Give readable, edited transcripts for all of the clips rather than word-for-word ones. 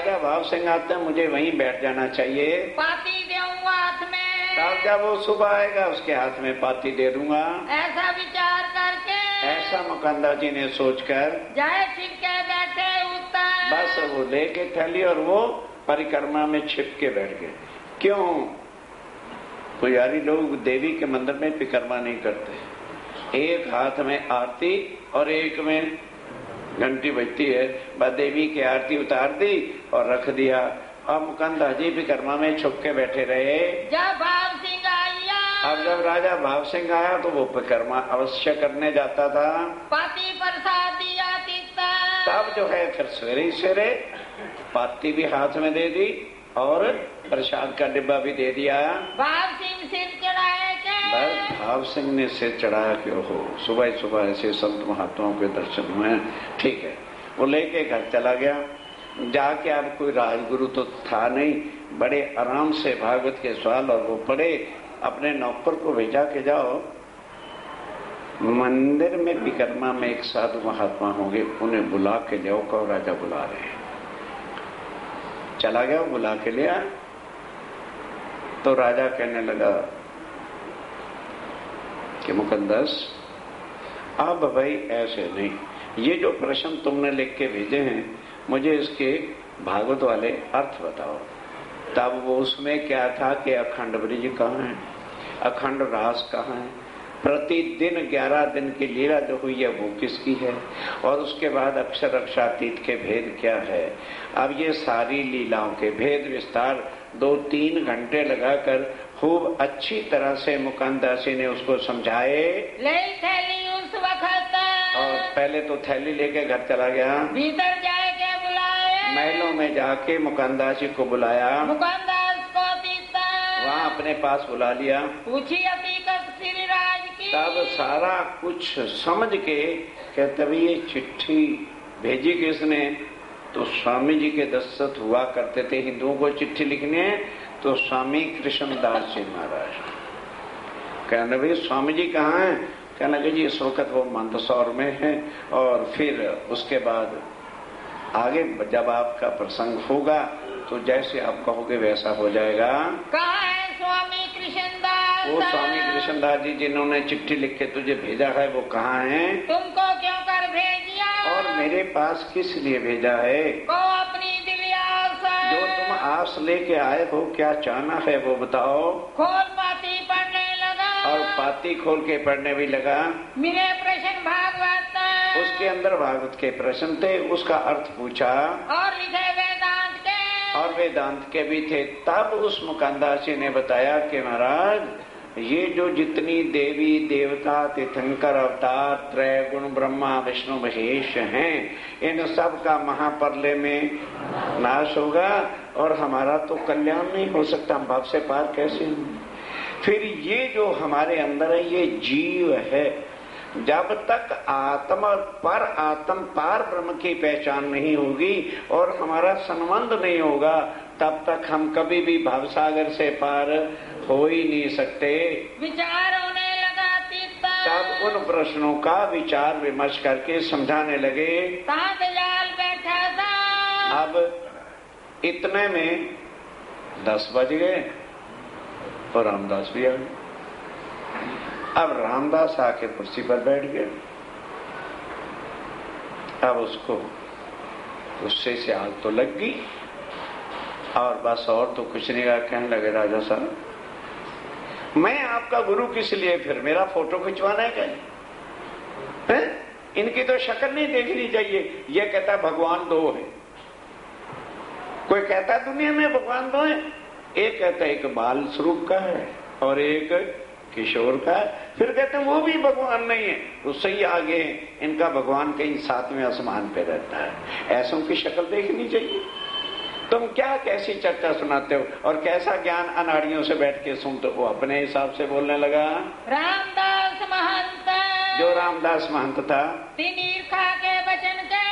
राजा भाव सिंह आते हैं, मुझे वहीं बैठ जाना चाहिए। पाती दूंगा हाथ में। तब जब वो सुबह आएगा उसके हाथ में पाती दे दूंगा। ऐसा विचार करके, ऐसा मुकंदा जी ने सोचकर जाए छिपके बैठे ऊपर। बस वो लेके थैली और वो परिक्रमा में छिप के बैठ गए। क्यों? पुजारी लोग देवी के मंदिर में परिक्रमा नहीं करते। एक हाथ में आरती और एक में घंटी बजती है, बस देवी की आरती उतार दी और रख दिया। अब मुकंदा जी परिक्रमा में छुप के बैठे रहे। जब भाव सिंह आया, अब जब राजा भाव सिंह आया तो वो परिक्रमा अवश्य करने जाता था। पाती प्रसाद दिया तीता। तब जो है फिर सवेरे सवेरे पाती भी हाथ में दे दी और प्रसाद का डिब्बा भी दे दिया। भाव सिंह सिर चढ़ाए के, बस भाव सिंह ने सिर चढ़ाया कि ओहो, सुबह सुबह ऐसे संत महात्माओं के दर्शन हुए। ठीक है, वो लेके घर चला गया। जाके अब कोई राजगुरु तो था नहीं, बड़े आराम से भागवत के सवाल और वो पढ़े। अपने नौकर को भेजा के जाओ मंदिर में परिक्रमा में एक साधु महात्मा होंगे, उन्हें बुला के जाओ, कहो राजा बुला रहे हैं। चला गया, बुला के लिया। तो राजा कहने लगा कि मुकद्दस अब भाई ऐसे नहीं, ये जो प्रश्न तुमने लिख के भेजे हैं मुझे इसके भागवत वाले अर्थ बताओ। तब वो उसमें क्या था कि अखंड ब्रज कहाँ है, अखंड रास कहाँ है, प्रतिदिन 11 दिन की लीला जो हुई है वो किसकी है, और उसके बाद अक्षर अक्षरातीत के भेद क्या है। अब ये सारी लीलाओं के भेद विस्तार 2-3 घंटे लगाकर खूब अच्छी तरह से मुकंदासी ने उसको समझाए। ले थैली उस वक्त, और पहले तो थैली लेके घर चला गया। भीतर जाए के बुलाए, महलों में जाके मुकंदासी को बुलाया। मुकंदास को तीता वहाँ अपने पास बुला लिया। पूछी हकीकत श्रीराज की। तब सारा कुछ समझ के कहते भाई ये चिट्ठी भेजी किसने? तो स्वामी जी के दस्तखत हुआ करते थे, हिंदुओं को चिट्ठी लिखनी है तो स्वामी कृष्णदास जी महाराज। कहने भाई स्वामी जी कहाँ हैं? कहने लगे जी इस वक्त वो मंदसौर में है, और फिर उसके बाद आगे जब आपका प्रसंग होगा तो जैसे आप कहोगे वैसा हो जाएगा। कहाँ है स्वामी कृष्णदास? वो स्वामी कृष्णदास जी जिन्होंने चिट्ठी लिख के तुझे भेजा है वो कहाँ हैं? तुमको क्यों कर भेजिया? और मेरे पास किस लिए भेजा है? को अपनी दिव्य आस, जो तुम आस लेके आए हो क्या चाहना है वो बताओ। खोल पाती पढ़ने लगा, और पाती खोल के पढ़ने भी लगा। मिले प्रश्न भागवत, उसके अंदर भागवत के प्रश्न थे, उसका अर्थ पूछा और लिखे वेदांत के, और वेदांत के भी थे। तब उस मुकंदासी ने बताया कि महाराज ये जो जितनी देवी देवता तीर्थंकर अवतार त्रय गुण ब्रह्मा विष्णु महेश हैं, इन सब का महाप्रलय में नाश होगा और हमारा तो कल्याण नहीं हो सकता। हम भाव से पार कैसे होंगे? फिर ये जो हमारे अंदर है ये जीव है, जब तक आत्मा पर आत्म पार ब्रह्म की पहचान नहीं होगी और हमारा संबंध नहीं होगा तब तक हम कभी भी भवसागर से पार हो ही नहीं सकते। विचार होने लगा तीर्थ, तब उन प्रश्नों का विचार विमर्श करके समझाने लगे। दयाल बैठा था। अब इतने में 10 बज गए और रामदास भी आ गए। अब रामदास आके कुर्सी पर बैठ गए। अब उसको गुस्से से आग तो लग गई और बस और तो कुछ नहीं कहा। कहने लगे राजा साहब मैं आपका गुरु किस लिए, फिर मेरा फोटो खिंचवाना है क्या? इनकी तो शक्ल नहीं देखनी चाहिए। ये कहता है भगवान 2 है, कोई कहता है दुनिया में भगवान 2 है, एक कहता है एक बाल स्वरूप का है और एक किशोर का है, फिर कहते हैं वो भी भगवान नहीं है, उससे ही आगे इनका भगवान कहीं 7वें आसमान पे रहता है। ऐसों की शक्ल देखनी चाहिए। तुम क्या कैसी चर्चा सुनाते हो और कैसा ज्ञान अनाड़ियों से बैठ के सुनते हो? अपने हिसाब से बोलने लगा। रामदास महंत, जो रामदास महंत था, ईर्ष्या के वचन के,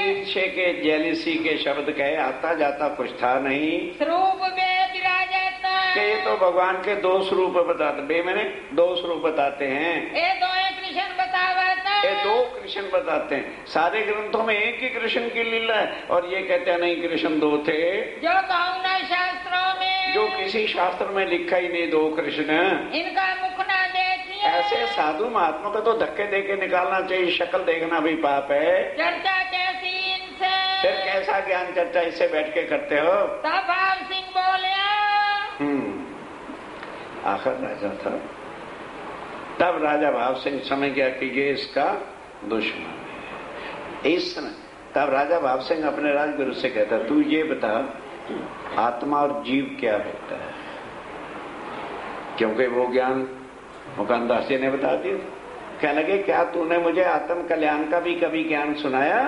ईर्ष्या के जेलिसी के शब्द कहे, आता जाता कुछ था नहीं। स्वरूप में विराजत, कि ये तो भगवान के 2 स्वरूप बताते, मैंने 2 स्वरूप बताते हैं। ये 2 कृष्ण बतावत, ये दो कृष्ण बताते हैं। सारे ग्रंथों में एक ही कृष्ण की लीला है और ये कहते हैं नहीं कृष्ण दो थे। जो कहूँ न शास्त्रों में, जो किसी शास्त्र में लिखा ही नहीं दो कृष्ण। इनका मुख न देखिए। ऐसे साधु महात्मा को तो धक्के देके निकालना चाहिए, शक्ल देखना भी पाप है। चर्चा कैसी इनसे, फिर कैसा ज्ञान चर्चा इससे बैठ के करते हो? तब भाव सिंह बोले। आखिर राजा था, तब राजा भाव सिंह समझ गया कि ये इसका दुश्मन है। इस समय तब राजा भाव सिंह अपने राजगुरु से कहता, तू ये बता आत्मा और जीव क्या होता है? क्योंकि वो ज्ञान मुकानदास जी ने बता दिया। क्या लगे क्या तूने मुझे आत्म कल्याण का भी कभी ज्ञान सुनाया?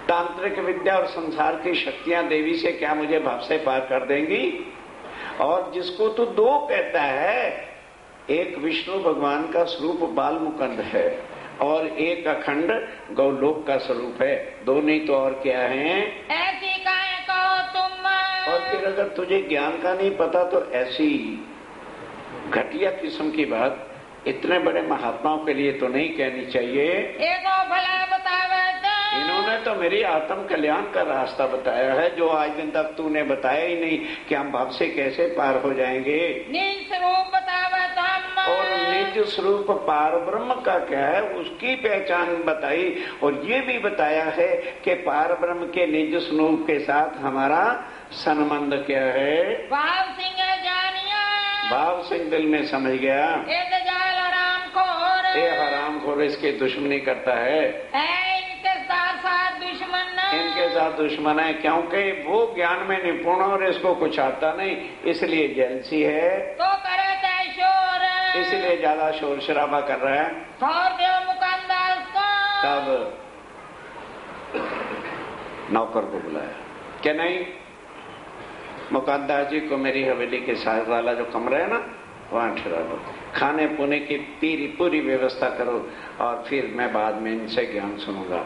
तांत्रिक विद्या और संसार की शक्तियां देवी से क्या मुझे भाव से पार कर देंगी? और जिसको तू दो कहता है, एक विष्णु भगवान का स्वरूप बाल मुकुंद है और एक अखंड गौलोक का स्वरूप है। दो नहीं तो और क्या है? ऐसी काहे कहो तुम। और फिर अगर तुझे ज्ञान का नहीं पता तो ऐसी घटिया किस्म की बात इतने बड़े महात्माओं के लिए तो नहीं कहनी चाहिए। एको भला बतावे तो। इन्होंने तो मेरी आत्म कल्याण का रास्ता बताया है जो आज दिन तक तूने बताया ही नहीं कि हम भाव से कैसे पार हो जाएंगे। निज स्वरूप बतावे तो हम। और निज स्वरूप पार ब्रह्म का क्या है उसकी पहचान बताई और ये भी बताया है कि पार ब्रह्म के निज स्वरूप के साथ हमारा संबंध क्या है। भाव सिंह जानिया। भाव सिंह दिल में समझ गया ये दजाल हरामखोर। ये हरामखोर इसके दुश्मनी करता है। इनके साथ साथ दुश्मन। इनके साथ दुश्मन है क्योंकि वो ज्ञान में निपुण और इसको कुछ आता नहीं, इसलिए जेलसी है। तो करे तय शोर। इसलिए ज्यादा शोर शराबा कर रहा है। छोड़ दो मुकानदास को। तब नौकर को बुलाया क्या नहीं, मुकानदास जी को मेरी हवेली के साथ वाला जो कमरा है ना वहां ठहरा लो, खाने पीने की पूरी व्यवस्था करो और फिर मैं बाद में इनसे ज्ञान सुनूंगा।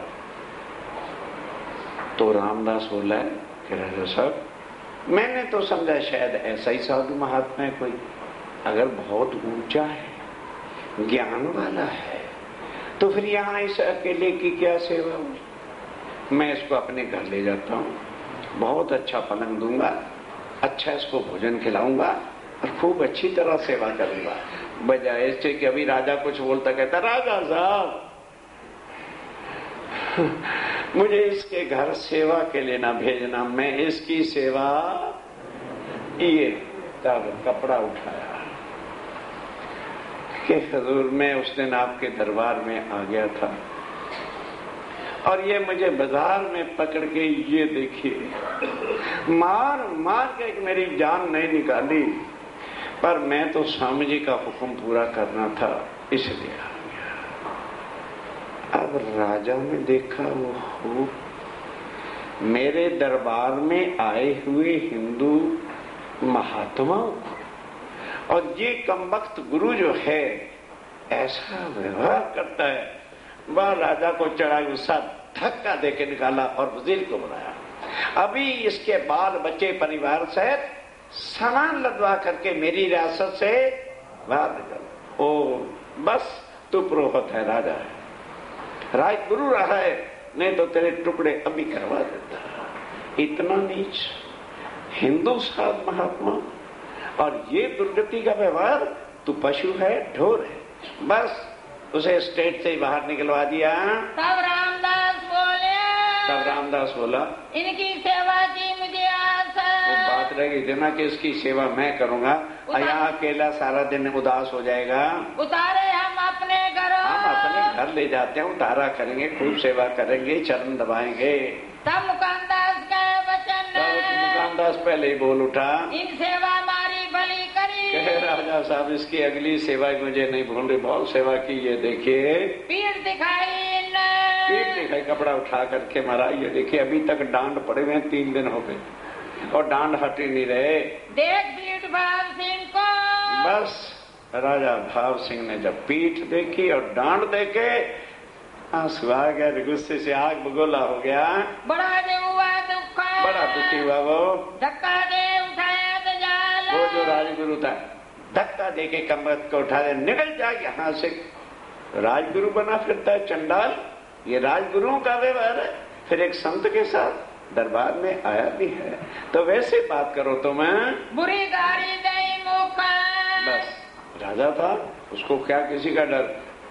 तो रामदास बोला है कि राजा साहब मैंने तो समझा शायद ऐसा ही साधु महात्मा है कोई, अगर बहुत ऊंचा है ज्ञान वाला है तो फिर यहाँ इस अकेले की क्या सेवा हुई। मैं इसको अपने घर ले जाता हूँ, बहुत अच्छा पलंग दूंगा, अच्छा इसको भोजन खिलाऊंगा और खूब अच्छी तरह सेवा करूंगा। बजाय इससे कि अभी राजा कुछ बोलता कहता राजा साहब मुझे इसके घर सेवा के लिए ना भेजना, मैं इसकी सेवा। ये तब कपड़ा उठाया कि हुजूर मैं उस दिन आपके दरबार में आ गया था और ये मुझे बाजार में पकड़ के ये देखिए मार मार के मेरी जान नहीं निकाली, पर मैं तो स्वामी जी का हुक्म पूरा करना था इसलिए आ गया। अब राजा ने देखा वो मेरे दरबार में आए हुए हिंदू महात्माओं और ये कमबख्त गुरु जो है ऐसा व्यवहार करता है। वह राजा को चढ़ा गुस्सा धक्का देके निकाला और वजीर को बुलाया। अभी इसके बाल बच्चे परिवार सहित सामान लदवा करके मेरी रियासत से बाहर निकल। ओ बस तू पुरोहित है, राजा है, राजगुरु रहा है, नहीं तो तेरे टुकड़े अभी करवा देता। इतना नीच हिंदू साध महात्मा और ये दुर्गति का व्यवहार, तू पशु है, ढोर है। बस उसे स्टेट से बाहर निकलवा दिया। तब रामदास बोला इनकी सेवा की मुझे आस है। वो बात रह गई थी ना कि इसकी सेवा मैं करूंगा, यहाँ अकेला सारा दिन उदास हो जाएगा। उतारे हम अपने घरों। हम अपने घर ले जाते हैं, उतारा करेंगे, खूब सेवा करेंगे, चरण दबाएंगे। तब मुकानदास का वचन। मुकानदास पहले ही बोल उठा इन सेवा मारी भली करी। कहे राजा साहब इसकी अगली सेवा मुझे नहीं भूल रही, बहुत सेवा की। ये देखिए पीठ दिखाई, पीठ दिखाई, कपड़ा उठा करके मारा। ये देखिए अभी तक डांड पड़े हुए 3 दिन हो गए और डांड हट ही नहीं रहे। देख पीठ भाव सिंह को। बस राजा भाव सिंह ने जब पीठ देखी और डांड देखे आंसू आ गया, गुस्से से आग बगोला हो गया। बड़ा हुआ दुख, बड़ा दुखी हुआ। वो धक्का दे उठाया दजाल। वो जो राजगुरु था धक्का दे के कमर को उठा दे, निकल जा यहाँ से। राजगुरु बना फिरता है चंडाल। ये राजगुरुओं का व्यवहार है। फिर एक संत के साथ दरबार में आया भी है, तो वैसे बात करो तो मैं बुरी गाड़ी दई मुख। बस राजा था, उसको क्या किसी का डर।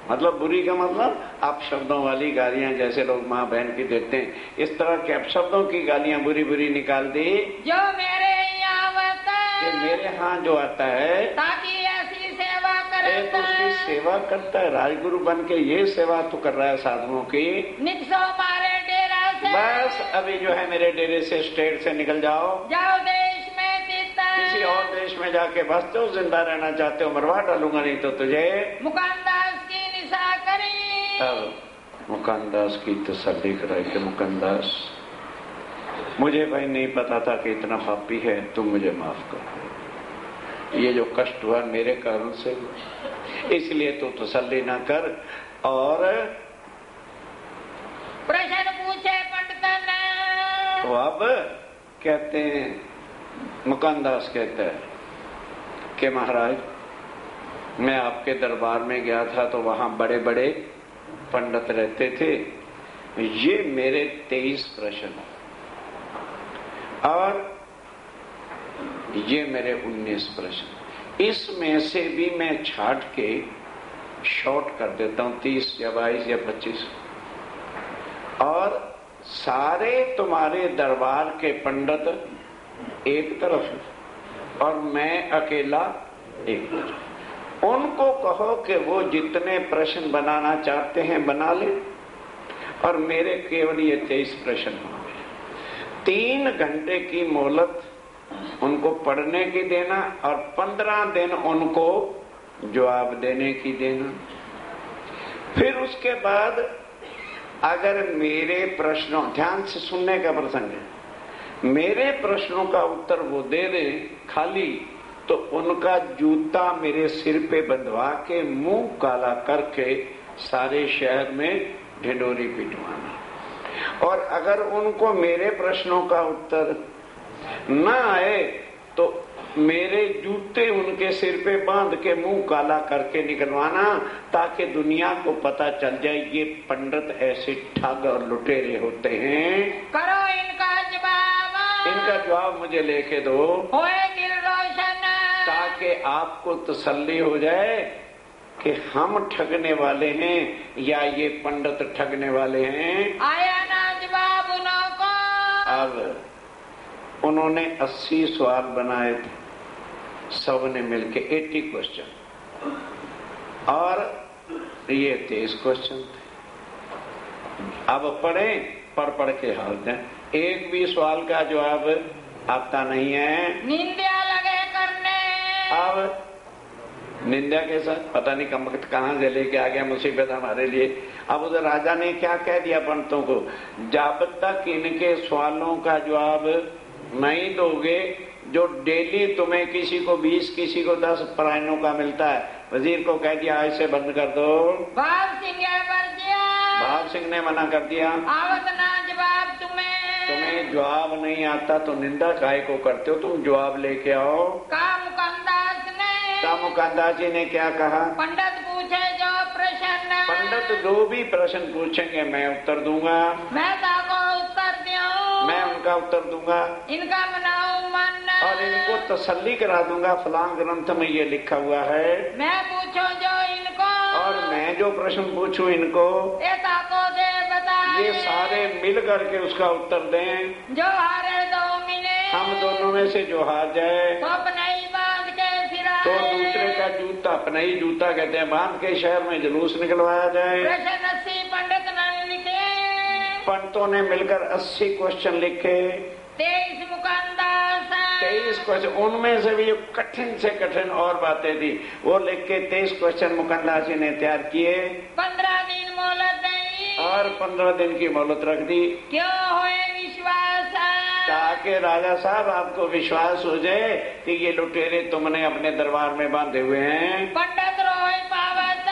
मतलब बुरी का मतलब आप शब्दों वाली गालियां जैसे लोग माँ बहन की देते हैं, इस तरह के आप शब्दों की गालियां बुरी बुरी निकाल दी। जो मेरे यहाँ आवता कि मेरे यहाँ जो आता है ताकि ऐसी सेवा एक करता उसकी सेवा करता है। राजगुरु बन के ये सेवा तो कर रहा है साधुओं की। निकसो मारे डेरा से बस अभी जो है मेरे डेरे से स्टेट से निकल जाओ, जाओ देश में तीता। किसी और देश में जाके बसते हो, जिंदा रहना चाहते हो मरवा डालूंगा, नहीं तो तुझे। मुकानदास की निशा करी। अब मुकानदास की तसल्ली कराई कि मुकानदास मुझे भाई नहीं पता था कि इतना पापी है, तुम मुझे माफ कर। ये जो कष्ट हुआ मेरे कारण से, इसलिए तो तसल्ली ना कर। और प्रश्न पूछे पंडितन। तो अब कहते हैं, मुकानदास कहता है कि महाराज मैं आपके दरबार में गया था तो वहां बड़े बड़े पंडित रहते थे। ये मेरे 23 प्रश्न और ये मेरे 19 प्रश्न, इसमें से भी मैं छाट के शॉर्ट कर देता हूं 30 या 22 या 25, और सारे तुम्हारे दरबार के पंडित एक तरफ और मैं अकेला एक तरफ। उनको कहो कि वो जितने प्रश्न बनाना चाहते हैं बना ले, और मेरे केवल ये 23 प्रश्न होंगे। 3 घंटे की मोहलत उनको पढ़ने की देना और 15 दिन उनको जवाब देने की देना। फिर उसके बाद अगर मेरे प्रश्नों, ध्यान से सुनने का प्रसंग है, मेरे प्रश्नों का उत्तर वो दे दे खाली, तो उनका जूता मेरे सिर पे बंधवा के मुंह काला करके सारे शहर में ढिंढोरी पिटवाना। और अगर उनको मेरे प्रश्नों का उत्तर न आए तो मेरे जूते उनके सिर पे बांध के मुंह काला करके निकलवाना, ताकि दुनिया को पता चल जाए ये पंडित ऐसे ठग और लुटेरे होते हैं। करो इनका जवाब। इनका जवाब मुझे लेके दो, होए दिल रोशन। ताकि आपको तसल्ली हो जाए कि हम ठगने वाले हैं या ये पंडित ठगने वाले हैं। आया ना जवाब उनको। अब उन्होंने 80 सवाल बनाए थे, सबने मिलके 80 क्वेश्चन, और ये 23 क्वेश्चन थे। अब पढ़ के हाल दें, एक भी सवाल का जवाब आता नहीं है। निंदा लगे करने। अब निंदा के साथ पता नहीं कम वक्त कहां से लेके आ गया मुसीबत हमारे लिए। अब उधर राजा ने क्या कह दिया पंडितों को, जब तक इनके सवालों का जवाब नहीं दोगे, जो डेली तुम्हें किसी को 20 किसी को 10 परायणों का मिलता है, वजीर को कह दिया ऐसे बंद कर दो। भाव सिंह भाव सिंह ने मना कर दिया, आवत ना जवाब तुम्हें जवाब नहीं आता तो निंदा काहे को करते हो, तुम जवाब लेके आओ। का मुकानदास ने। मुकानदास जी ने क्या कहा, पंडित पूछे जो प्रश्न, पंडित जो भी प्रश्न पूछेंगे मैं उत्तर दूंगा। मैं ताको उत्तर दूं। मैं उनका उत्तर दूंगा इनका मनाऊ मन, और इनको तसल्ली करा दूंगा, फलां ग्रंथ में ये लिखा हुआ है। मैं पूछो जो इनको, और मैं जो प्रश्न पूछूं इनको ये ताको दे बताए। ये सारे मिल करके उसका उत्तर दें। जो हारे दो मिले, हम दोनों में से जो हार जाए तो अपने ही बांध के फिराए। तो दूसरे का जूता, अपना ही जूता कहते हैं, बांध के शहर में जुलूस निकलवाया जाए। प्रश्न 80 पंडित ने लिखे। पंडितों ने मिलकर 80 क्वेश्चन लिखे। 23 मुकानदास। 23 क्वेश्चन, उनमें से भी जो कठिन से कठिन और बातें थी वो लिख के 23 क्वेश्चन मुकानदास जी ने तैयार किए। 15 दिन मोहलत दी, और 15 दिन की मोहलत रख दी। क्यों होए विश्वास, ताकि राजा साहब आपको विश्वास हो जाए कि ये लुटेरे तुमने अपने दरबार में बांधे हुए हैं। पंडित रोए पावत।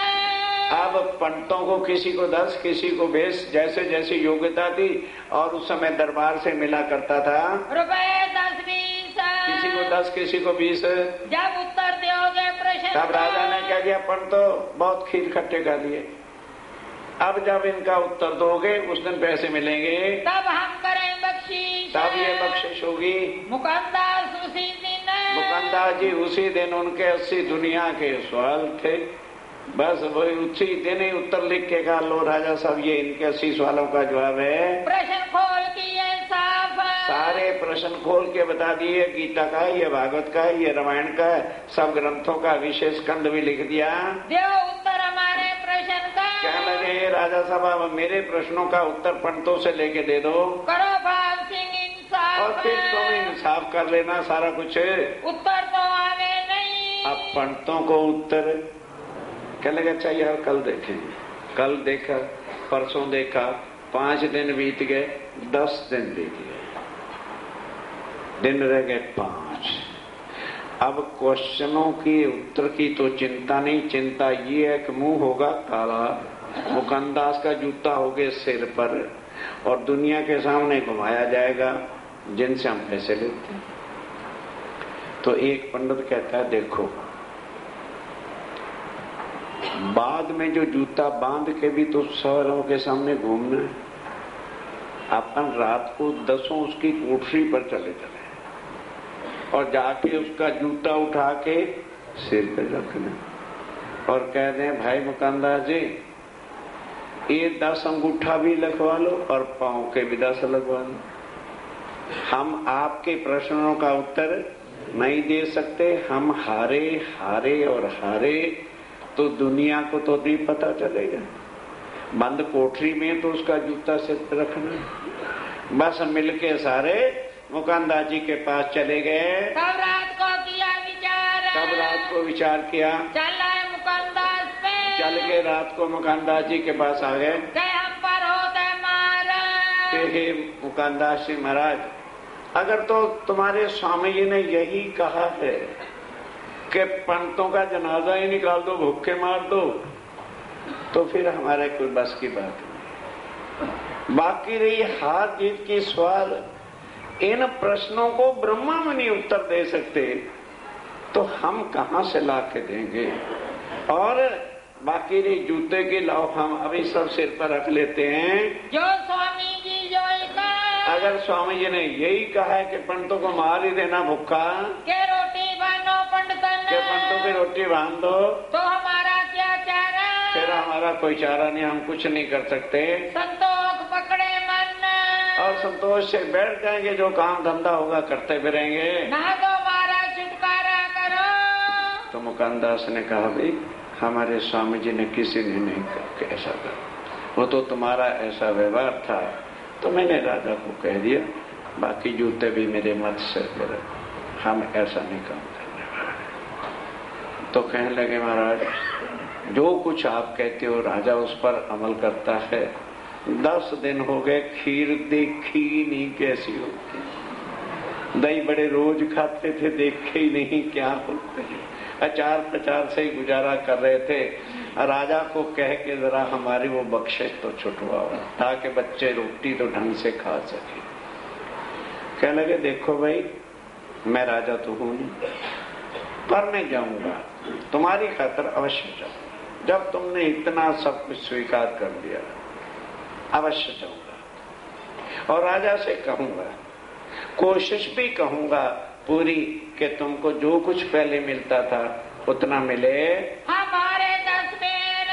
अब पंडितों को किसी को 10 किसी को 20 जैसे जैसे योग्यता थी, और उस समय दरबार से मिला करता था रुपए 10-20, किसी को 10 किसी को 20। जब उत्तर दोगे प्रश्न तब राजा ने क्या किया, पण तो बहुत खीर खट्टे कर लिए, अब जब इनका उत्तर दोगे उस दिन पैसे मिलेंगे, तब हम करें बख्शीश, तब ये बख्शिश होगी। मुकंदास उसी दिन, मुकंदास जी उसी दिन उनके 80 दुनिया के सवाल थे, बस वही उसी दिन ही उत्तर लिख के कहा, लो राजा साहब ये इनके 80 सवालों का जवाब है। प्रश्न खोल किए साफ, सारे प्रश्न खोल के बता दिए, गीता का है, ये भागवत का है, ये रामायण का है, सब ग्रंथों का विशेष खंड भी लिख दिया। देव उत्तर हमारे प्रश्न का, कहने लगे राजा साहब अब मेरे प्रश्नों का उत्तर पंडितों से लेके दे दो, करो भाव सिंह इंसाफ, और फिर तुम इंसाफ कर लेना सारा कुछ। उत्तर तो आवे नहीं, अब पंडितों को उत्तर कहने लगे, अच्छा यार कल देखेंगे, कल देखा, परसों देखा, 5 दिन बीत गए, 10 दिन बीत गए, दिन रह गए 5। अब क्वेश्चनों की उत्तर की तो चिंता नहीं, चिंता ये है कि मुंह होगा काला, मुकंदास का जूता होगे सिर पर, और दुनिया के सामने घुमाया जाएगा जिनसे हम पैसे लेते हैं। तो एक पंडित कहता है, देखो बाद में जो जूता बांध के भी तो शहरों के सामने घूमना है, अपन रात को 10 उसकी कोठरी पर चले चले और जाके उसका जूता उठा के सिर पे रखना और कह दें, भाई मुकंदास जी ये 10 अंगूठा भी लगवा लो और पांव के भी 10 लगवा लो, हम आपके प्रश्नों का उत्तर नहीं दे सकते, हम हारे हारे और हारे, तो दुनिया को तो नहीं पता चलेगा, बंद कोठरी में तो उसका जूता सिर पे रखना। बस मिलके सारे मुकंदास जी के पास चले गए। कब रात को किया विचार, कब रात को विचार किया, चल आए मुकंदास पे, चल के रात को मुकंदास जी के पास आ गए। कहे हम पर होते मारा, हे मुकंदास जी महाराज, अगर तो तुम्हारे स्वामी जी ने यही कहा है कि पंडितों का जनाजा ही निकाल दो, भूखे मार दो, तो फिर हमारे कोई बस की बात नहीं। बाकी रही हार जीत की सवाल, इन प्रश्नों को ब्रह्मा मुनि उत्तर दे सकते, तो हम कहां से ला के देंगे। और बाकी रही जूते की लाओ, हम अभी सब सिर पर रख लेते हैं। जो स्वामी जी जो कहा, अगर स्वामी जी ने यही कहा है कि पंडितों को मार ही देना भूखा, के रोटी बनो पंडितन, के पंडितों की रोटी बांध दो, तो हमारा क्या चारा, फिर हमारा कोई चारा नहीं, हम कुछ नहीं कर सकते। संतोष पकड़े मन, और संतोष से बैठ जाएंगे, जो काम धंधा होगा करते फिरेंगे, ना तो हमारा छुटकारा करो। तो मुकंदास ने कहा, भाई हमारे स्वामी जी ने किसी ने नहीं करके ऐसा करा, वो तो तुम्हारा ऐसा व्यवहार था, तो मैंने राजा को कह दिया, बाकी जूते भी मेरे मत से पर, हम ऐसा नहीं काम करने वाले। तो कहने लगे, महाराज जो कुछ आप कहते हो राजा उस पर अमल करता है। 10 दिन हो गए, खीर देखी नहीं कैसी होती, दही बड़े रोज खाते थे, देखे ही नहीं क्या होते हैं, अचार प्रचार से ही गुजारा कर रहे थे। राजा को कह के जरा हमारी वो बख्शिश तो छुटवाओ, ताकि बच्चे रोटी तो ढंग से खा सके। कहने लगे, देखो भाई मैं राजा तो हूं नहीं, पर मैं जाऊंगा, तुम्हारी खातर अवश्य जाऊंगा, जब तुमने इतना सब कुछ स्वीकार कर लिया अवश्य जाऊंगा। और राजा से कहूंगा, कोशिश भी कहूंगा पूरी, कि तुमको जो कुछ पहले मिलता था उतना मिले, हमारे 10 बेर,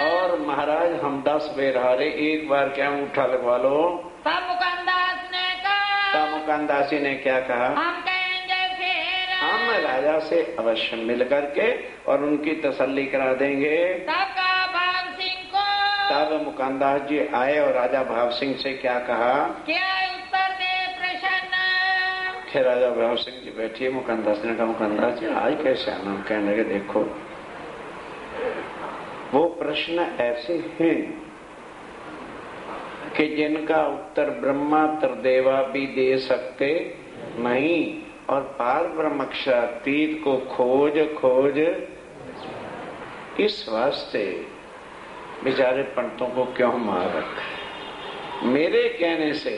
और महाराज हम 10 बेर हारे, एक बार क्या अंगूठा लगवा लो। तब मुकंदास ने कहा, तब मुकंदासी ने क्या कहा, हम कहेंगे फिर, हम राजा से अवश्य मिल करके और उनकी तसल्ली करा देंगे। तब कहा भाव सिंह को, तब मुकंदास जी आए और राजा भाव सिंह से क्या कहा, क्या उत्तर दे प्रश्न। फिर राजा भाव सिंह जी बैठिए, मुकंदास ने कहा, मुकंदास जी आज कैसे आना। कहने लगे, देखो वो प्रश्न ऐसे हैं कि जिनका उत्तर ब्रह्मा त्रिदेवा भी दे सकते नहीं, और पार ब्रह्मक्षरातीत को खोज खोज, इस वास्ते बेचारे पंडितों को क्यों मार रखा। मेरे कहने से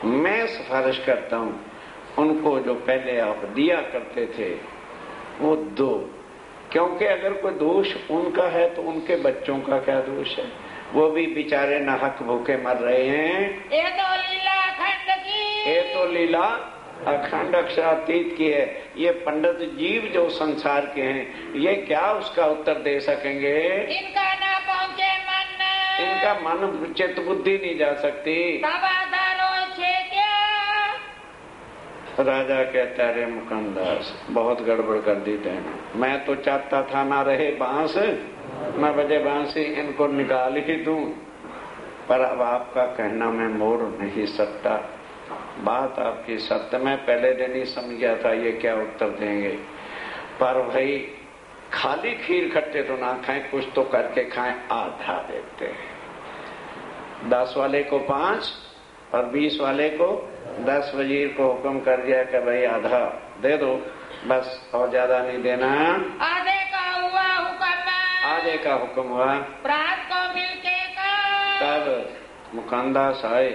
मैं सिफारिश करता हूं, उनको जो पहले आप दिया करते थे वो दो, क्योंकि अगर कोई दोष उनका है तो उनके बच्चों का क्या दोष है? वो भी बेचारे नाहक भूखे मर रहे हैं। ये तो लीला अखंड की, ये तो लीला अखंड अक्षरातीत की है। ये पंडित जीव जो संसार के हैं, ये क्या उसका उत्तर दे सकेंगे? इनका ना पहुँचे मन, इनका मन चित्त बुद्धि नहीं जा सकती। तब आधारो छे क्या? राजा कहता है, रे मुकंदास बहुत गड़बड़ कर दी तेने। मैं तो चाहता था ना रहे बांस, न बजे बांसी, इनको निकाल ही दूं, पर अब आपका कहना मैं मोड़ नहीं सकता। बात आपकी सत्य, मैं पहले दिन ही समझ गया था ये क्या उत्तर देंगे। पर भाई खाली खीर खट्टे तो ना खाएं, कुछ तो करके खाएं। आधा देते हैं, 10 वाले को 5 और 20 वाले को 10। वजीर को हुक्म कर दिया कि भाई आधा दे दो बस, और ज्यादा नहीं देना। आधे का हुआ हुक्म, आधे का हुक्म हुआ। प्रात को मिलके का, तब मुकानदास आए।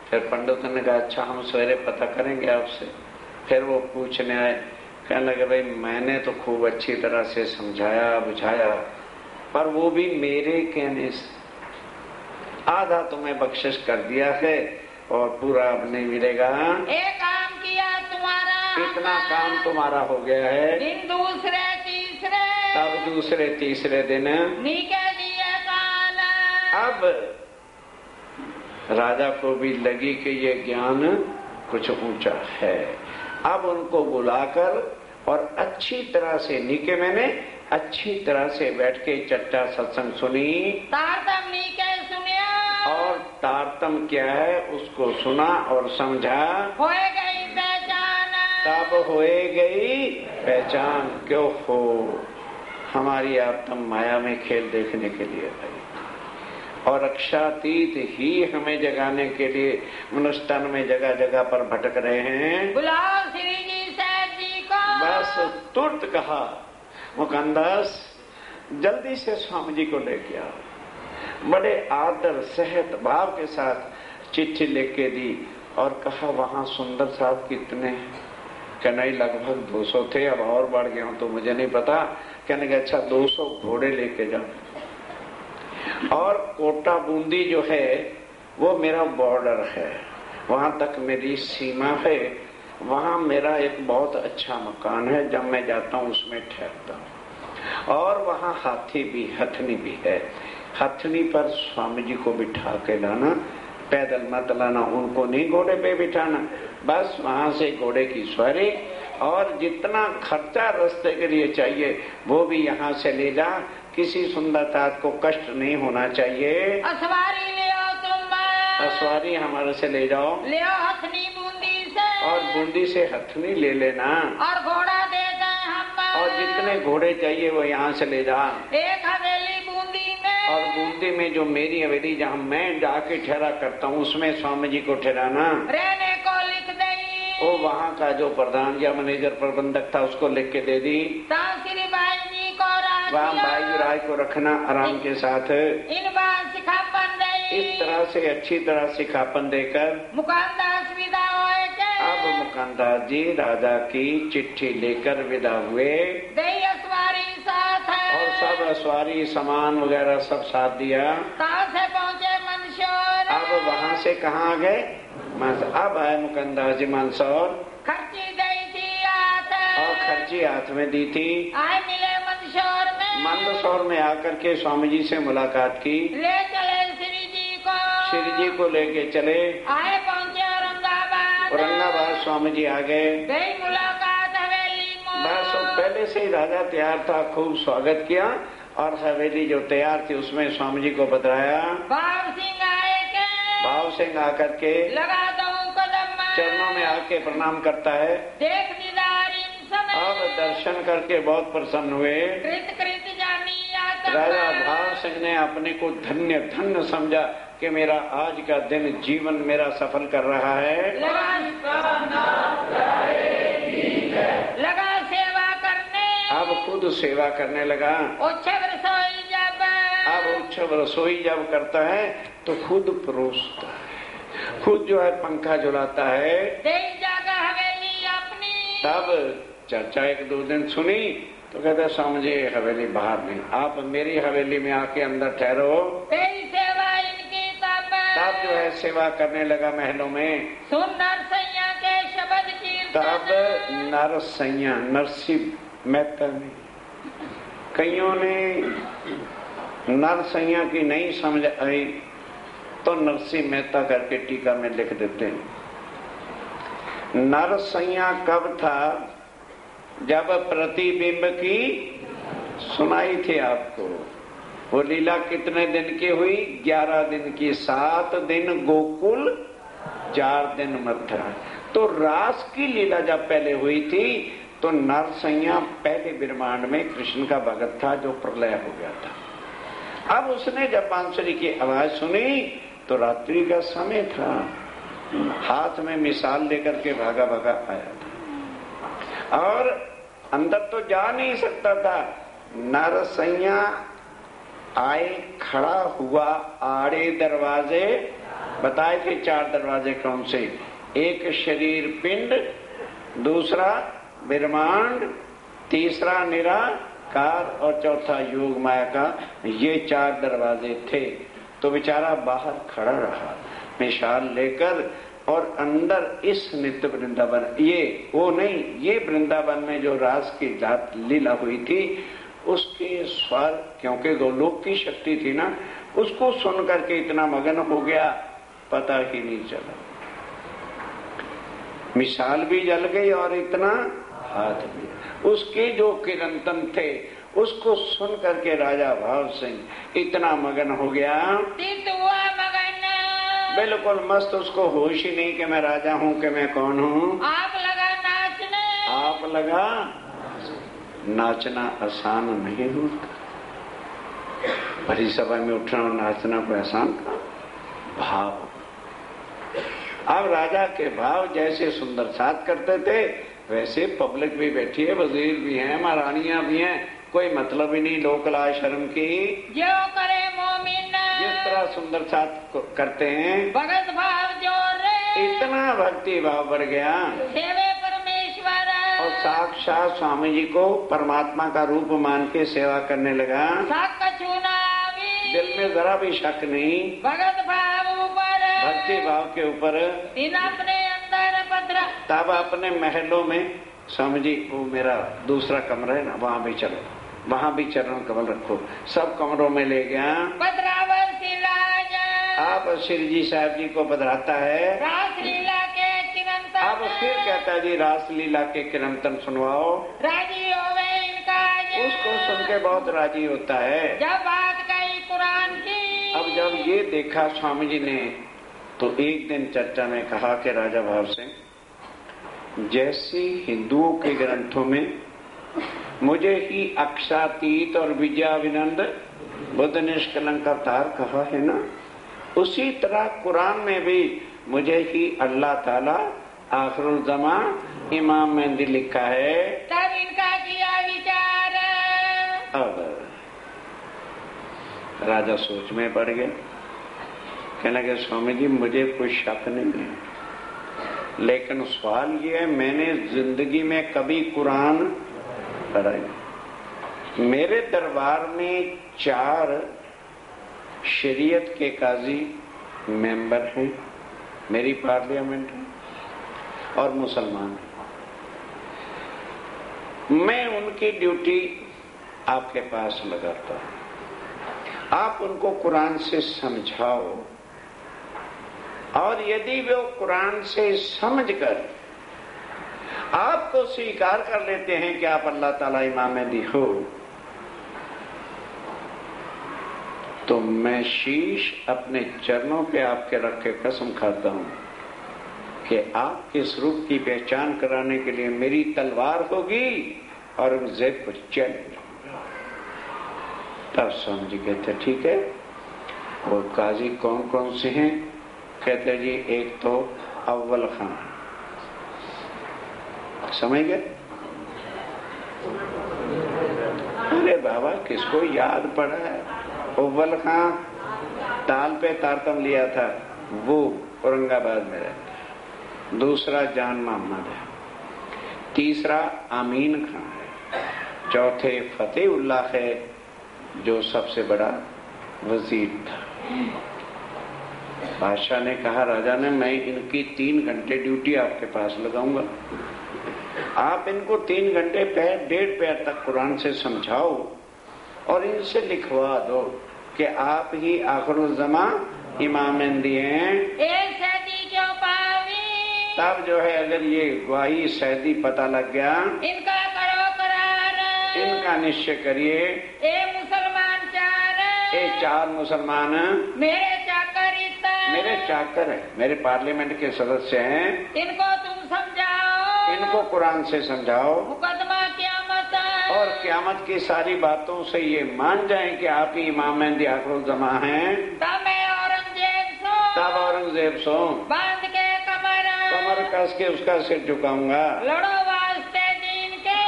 फिर पंडित ने कहा, अच्छा हम सवेरे पता करेंगे आपसे। फिर वो पूछने आए, कहने लगे, भाई मैंने तो खूब अच्छी तरह से समझाया बुझाया, पर वो भी मेरे कहने से। आधा तुम्हें बख्शिश कर दिया है और पूरा अब नहीं मिलेगा। एक काम किया तुम्हारा, इतना काम तुम्हारा हो गया है। दिन दूसरे तीसरे, तब दूसरे तीसरे दिन नीके दिए कान। अब राजा को भी लगी कि ये ज्ञान कुछ ऊंचा है। अब उनको बुलाकर और अच्छी तरह से, नीके मैंने अच्छी तरह से बैठ के चट्टा सत्संग सुनी। तारतम नीके सुनिया, और तारतम क्या है उसको सुना और समझा। होए गई पहचान, तब होए गई पहचान। क्यों हो? हमारी आत्म माया में खेल देखने के लिए आई, और अक्षरातीत ही हमें जगाने के लिए मनुष्य तन में जगह जगह पर भटक रहे हैं। बुलाओ श्री जी साहब जी को। बस तुरंत कहा, मुकंदास जल्दी से स्वामी जी को लेके आओ। बड़े आदर सहत भाव के साथ चिट्ठी लिख के दी और कहा, वहां सुंदर साहब कितने? कहना लगभग 200 थे, अब और बढ़ गया हूं तो मुझे नहीं पता। कहने के अच्छा 200 घोड़े लेके जाओ। और कोटा बूंदी जो है वो मेरा बॉर्डर है, वहां तक मेरी सीमा है। वहां मेरा एक बहुत अच्छा मकान है, जब मैं जाता हूँ उसमें ठहरता हूँ। और वहां हाथी भी, हथनी भी है। हथनी पर स्वामी जी को बिठा के लाना, पैदल मत लाना, उनको नहीं घोड़े पे बिठाना। बस वहां से घोड़े की सवारी, और जितना खर्चा रास्ते के लिए चाहिए वो भी यहाँ से ले जा। किसी सुंदरता को कष्ट नहीं होना चाहिए। असवारी ले आओ तुम, असवारी हमारे से ले जाओ, ले आओ हथनी बूंदी से, और बूंदी से हथनी ले लेना। और घोड़ा दे दें हम, और जितने घोड़े चाहिए वो यहाँ से ले जा। एक हवेली बूंदी में, और बूंदी में जो मेरी हवेली जहाँ मैं जाके ठहरा करता हूँ उसमें स्वामी जी को ठहराना। रहने को लिख दई। वो वहाँ का जो प्रधान या मैनेजर प्रबंधक था उसको लिख के दे दी। श्री भाई जी को वहाँ भाई राय को रखना आराम के साथ। इन बार सिखापन दई। इस तरह से अच्छी तरह सिखापन देकर मुकानदास विदा होए के। अब मुकानदास जी राजा की चिट्ठी लेकर विदा हुए। दई असवारी साथ है, और सब असवारी सामान वगैरह सब साथ दिया। कहाँ से पहुँचे मंदसौर। अब वहाँ से कहाँ गए? अब आए मुकंदास जी मंदसौर। खर्ची दई थी हाथ, और खर्ची हाथ में दी थी। आए मिले मंदसौर में। मंदसौर में आकर के स्वामी जी से मुलाकात की। ले चले श्री जी को। श्री जी को लेके चले। आए पहुँचे औरंगाबाद। औरंगाबाद स्वामी जी आ गए। गई मुलाकात हवेली में। बस पहले से ही राजा तैयार था, खूब स्वागत किया। और हवेली जो तैयार थी उसमें स्वामी जी को बतलाया। भाव सिंह आए के। भाव सिंह आकर के लगा दो कदम, चरणों में आके प्रणाम करता है। देख दीदार इन समय। अब दर्शन करके बहुत प्रसन्न हुए। कृत कृत जानी आत्मा। राजा भाव सिंह ने अपने को धन्य धन्य समझा कि मेरा आज का दिन जीवन मेरा सफल कर रहा है। लगा सेवा करने। अब खुद सेवा करने लगा। उच्छव रसोई जब। अब उच्छव रसोई जब करता है तो खुद परोसता है, खुद जो है पंखा झुलाता है। देख जागा हवेली अपनी। तब चर्चा 1-2 दिन सुनी तो कहते स्वामी जी हवेली बाहर नहीं, आप मेरी हवेली में आके अंदर ठहरो। तेरी सेवा इनकी तब जो है सेवा करने लगा महलों में। सुन नरसैया के शब्द कीर्तन। तब नरसैया नरसिंह मेहता ने, कईयों ने नरसैया की नहीं समझ आई तो नरसिंह मेहता करके टीका में लिख देते हैं। नरसैया कब था? जब प्रतिबिंब की सुनाई थी आपको। वो लीला कितने दिन की हुई? 11 दिन की। 7 दिन गोकुल, 4 दिन मथुरा। तो रास की लीला जब पहले हुई थी तो नरसैया पहले ब्रह्मांड में कृष्ण का भगत था जो प्रलय हो गया था। अब उसने जब बांसुरी की आवाज सुनी तो रात्रि का समय था, हाथ में मिसाल लेकर के भागा भागा आया था और अंदर तो जा नहीं सकता था। नरसैया आए, खड़ा हुआ आड़े दरवाजे, बताए थे 4 दरवाजे कौन से? एक शरीर पिंड, दूसरा ब्रह्मांड, तीसरा निराकार और चौथा योग माया का। ये 4 दरवाजे थे। तो बेचारा बाहर खड़ा रहा मिसाल लेकर और अंदर इस नित्य वृंदावन, ये वो नहीं, ये वृंदावन में जो रास की जात लीला हुई थी उसके स्वर, क्योंकि गोलोक की शक्ति थी ना, उसको सुन करके इतना मगन हो गया पता ही नहीं चला। मिसाल भी जल गई और इतना हाथ भी। उसके जो किरंतन थे उसको सुन करके राजा भाव सिंह इतना मगन हो गया, बिल्कुल मस्त। उसको होश ही नहीं कि मैं राजा हूँ कि मैं कौन हूँ। आप लगा नाचने। आप लगा नाचना आसान नहीं होता। बड़ी सभा में उठना और नाचना कोई आसान था? भाव। अब राजा के भाव जैसे सुंदर साथ करते थे वैसे पब्लिक भी बैठी है, वजीर भी हैं, महारानियां भी हैं, कोई मतलब ही नहीं लोक लाज शर्म की। जो करे मोमिन जिस तरह सुंदर साथ करते हैं, भगत भाव जोर रे, इतना भक्ति भाव बढ़ गया सेवे परमेश्वर और साक्षात स्वामी जी को परमात्मा का रूप मान के सेवा करने लगा। दिल में जरा भी शक नहीं, भगत भाव ऊपर, भक्ति भाव के ऊपर। अपने अंदर पत्र। तब अपने महलों में स्वामी जी, वो मेरा दूसरा कमरा है ना, वहाँ भी चलो, वहाँ भी चरण कमल रखो। सब कमरों में ले गया। आप श्री जी साहब जी को बदराता है। रासलीला के किरंतन। अब फिर कहता है जी रासलीला के किरंतन सुनवाओ। राजी होवे इनका। उसको सुन के बहुत राजी होता है। जब बात कही कुरान की। अब जब ये देखा स्वामी जी ने तो एक दिन चर्चा में कहा कि राजा भाव सिंह, जैसे हिंदुओं के ग्रंथों में मुझे ही अक्षातीत और विजयाविनंद बुद्ध निष्कलंक अवतार कहा है ना, उसी तरह कुरान में भी मुझे ही अल्लाह ताला आखिरुल ज़मा इमाम मेहंदी लिखा है। तब इनका किया विचार। अब राजा सोच में पड़ गया, कहने लगे स्वामी जी मुझे कोई शक नहीं है, लेकिन सवाल ये है मैंने जिंदगी में कभी कुरान पढ़ा नहीं। मेरे दरबार में 4 शरीयत के काजी मेंबर हैं, मेरी पार्लियामेंट है और मुसलमान हैं। मैं उनकी ड्यूटी आपके पास लगाता हूं, आप उनको कुरान से समझाओ और यदि वो कुरान से समझकर आपको स्वीकार कर लेते हैं कि आप अल्लाह ताला इमाम मेहदी हो, तो मैं शीश अपने चरणों पे आपके रख के कसम खाता हूं कि आपके स्वरूप की पहचान कराने के लिए मेरी तलवार होगी और उस जेब को चैलेंज होगा। तब स्वामी जी कहते ठीक है। वो काजी कौन कौन से हैं? कहते जी एक तो अव्वल खान, समझ गए? अरे बाबा किसको याद पड़ा है? अव्वल खान ताल पे तारतम लिया था, वो औरंगाबाद में रहता है। दूसरा जान मोहम्मद है, तीसरा अमीन खान है चौथे फतेहुल्लाह है, जो सबसे बड़ा वजीर था। बादशाह ने कहा, राजा ने, मैं इनकी 3 घंटे ड्यूटी आपके पास लगाऊंगा, आप इनको 3 घंटे डेढ़ पैर तक कुरान से समझाओ और इनसे लिखवा दो कि आप ही आखिरुज़्ज़मा इमाम महदी हैं। तब जो है अगर ये गवाही सैदी पता लग गया, इनका करो करार, इनका निश्चय करिए। ए मुसलमान 4, ए 4 मुसलमान मेरे चाकर मेरे चाकर है, मेरे पार्लियामेंट के सदस्य हैं, इनको तुम समझाओ, इनको कुरान से समझाओ मुकदमा क़यामत, और क़यामत की सारी बातों से ये मान जाएं कि आप ही इमाम महदी आखिरुज़्ज़मा हैं। तब मैं औरंगजेब सो बांध के कमर कस के उसका सिर झुकाऊंगा। लड़ो वास्ते दीन के।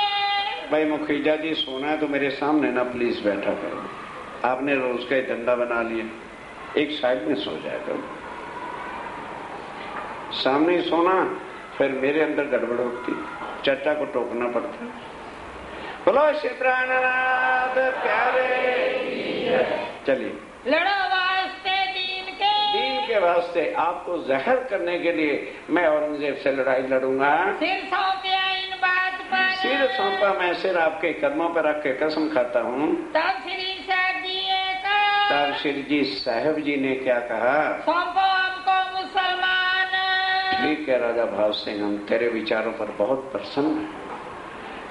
भाई मुखीजा जी, सोना है तो मेरे सामने ना प्लीज बैठा करो। आपने रोज का ही धंधा बना लिया, एक साइड में सो जाया करो, सामने ही सोना, फिर मेरे अंदर गड़बड़ होती, चर्चा को टोकना पड़ता। बोलो क्षेत्रानाथ प्यारे। चलिए, लड़ो वास्ते दीन के वास्ते आपको जहर करने के लिए मैं औरंगजेब से लड़ाई लड़ूंगा। सिर सौंपया इन बात पर, सिर सौंपा मैं, सिर आपके कदमों पर रख के कसम खाता हूँ। तब श्री जी साहब जी ने क्या कहा? सौंपो हमको मुसलमान। ठीक है राजा भाव सिंह, हम तेरे विचारों पर बहुत प्रसन्न हैं।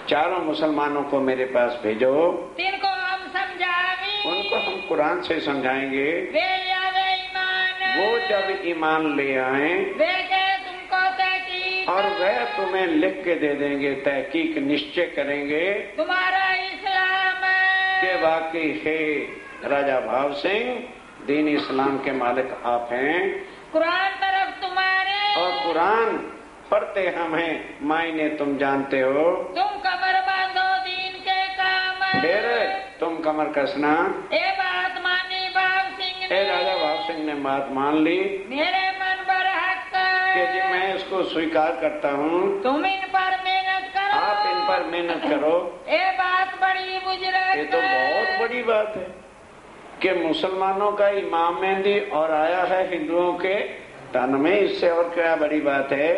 4 मुसलमानों को मेरे पास भेजो, तिनको हम समझाएंगे, उनको हम कुरान से समझाएंगे। वे ईमान, वो जब ईमान ले आए वे तुमको तहकीक, और वह तुम्हें लिख के दे देंगे, तहकीक निश्चय करेंगे तुम्हारा इस्लाम के वाकई है राजा भाव सिंह, दीन इस्लाम के मालिक आप हैं। कुरान तरफ तुम्हारे, और कुरान पढ़ते हम हैं, मायने तुम जानते हो। तुम कमर बांधो दीन के काम, फिर तुम कमर कसना। ए बात मानी भाव सिंह ने, राजा भाव सिंह ने बात मान ली। मेरे मन पर हक कि जी मैं इसको स्वीकार करता हूँ, तुम इन पर मेहनत करो, आप इन पर मेहनत करो। ये बात बड़ी बुजुर्ग, ये तो बहुत बड़ी बात है कि मुसलमानों का इमाम मेहदी और आया है हिंदुओं के तन में, इससे और क्या बड़ी बात है।